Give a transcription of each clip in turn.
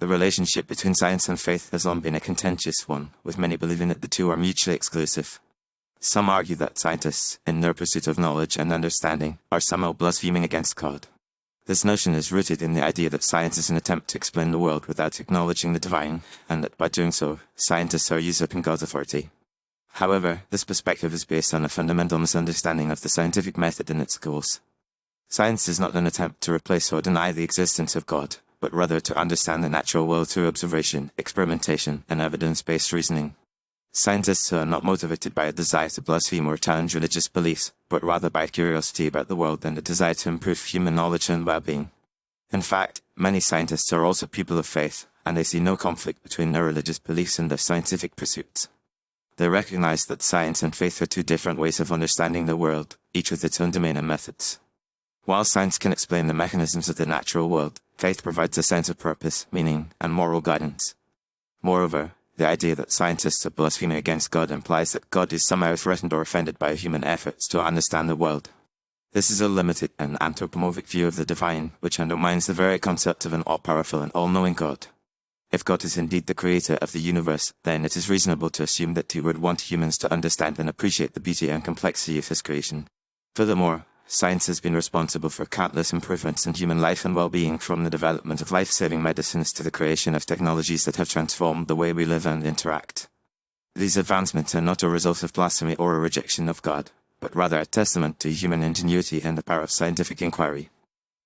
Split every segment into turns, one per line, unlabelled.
The relationship between science and faith has long been a contentious one, with many believing that the two are mutually exclusive. Some argue that scientists, in their pursuit of knowledge and understanding, are somehow blaspheming against God. This notion is rooted in the idea that science is an attempt to explain the world without acknowledging the divine, and that by doing so, scientists are usurping God's authority. However, this perspective is based on a fundamental misunderstanding of the scientific method and its goals. Science is not an attempt to replace or deny the existence of God, but rather to understand the natural world through observation, experimentation, and evidence-based reasoning. Scientists are not motivated by a desire to blaspheme or challenge religious beliefs, but rather by curiosity about the world and a desire to improve human knowledge and well-being. In fact, many scientists are also people of faith, and they see no conflict between their religious beliefs and their scientific pursuits. They recognize that science and faith are two different ways of understanding the world, each with its own domain and methods. While science can explain the mechanisms of the natural world, faith provides a sense of purpose, meaning, and moral guidance. Moreover, the idea that scientists are blaspheming against God implies that God is somehow threatened or offended by human efforts to understand the world. This is a limited and anthropomorphic view of the divine, which undermines the very concept of an all-powerful and all-knowing God. If God is indeed the creator of the universe, then it is reasonable to assume that he would want humans to understand and appreciate the beauty and complexity of his creation. Furthermore, science has been responsible for countless improvements in human life and well-being, from the development of life-saving medicines to the creation of technologies that have transformed the way we live and interact. These advancements are not a result of blasphemy or a rejection of God, but rather a testament to human ingenuity and the power of scientific inquiry.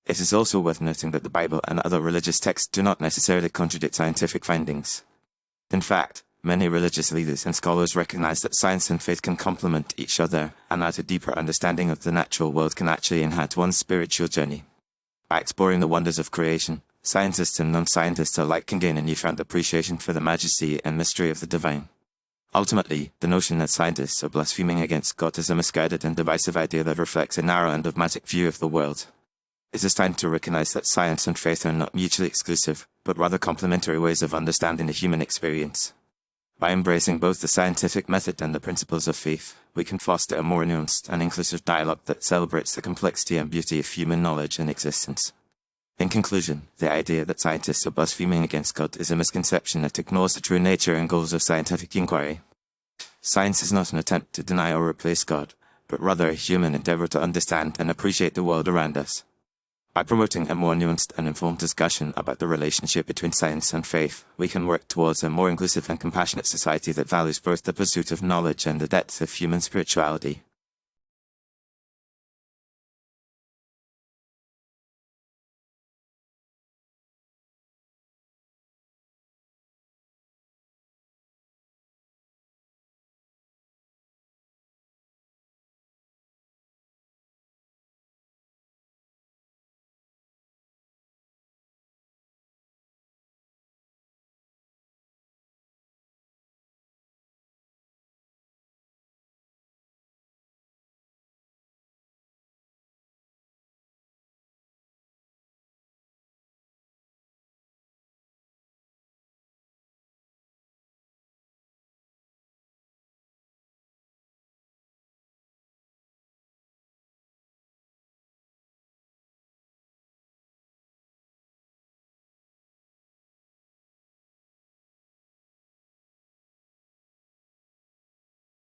It is also worth noting that the Bible and other religious texts do not necessarily contradict scientific findings. In fact, many religious leaders and scholars recognize that science and faith can complement each other, and that a deeper understanding of the natural world can actually enhance one's spiritual journey. By exploring the wonders of creation, scientists and non-scientists alike can gain a newfound appreciation for the majesty and mystery of the divine. Ultimately, the notion that scientists are blaspheming against God is a misguided and divisive idea that reflects a narrow and dogmatic view of the world. It is time to recognize that science and faith are not mutually exclusive, but rather complementary ways of understanding the human experience. By embracing both the scientific method and the principles of faith, we can foster a more nuanced and inclusive dialogue that celebrates the complexity and beauty of human knowledge and existence. In conclusion, the idea that scientists are blaspheming against God is a misconception that ignores the true nature and goals of scientific inquiry. Science is not an attempt to deny or replace God, but rather a human endeavor to understand and appreciate the world around us. By promoting a more nuanced and informed discussion about the relationship between science and faith, we can work towards a more inclusive and compassionate society that values both the pursuit of knowledge and the depth of human spirituality.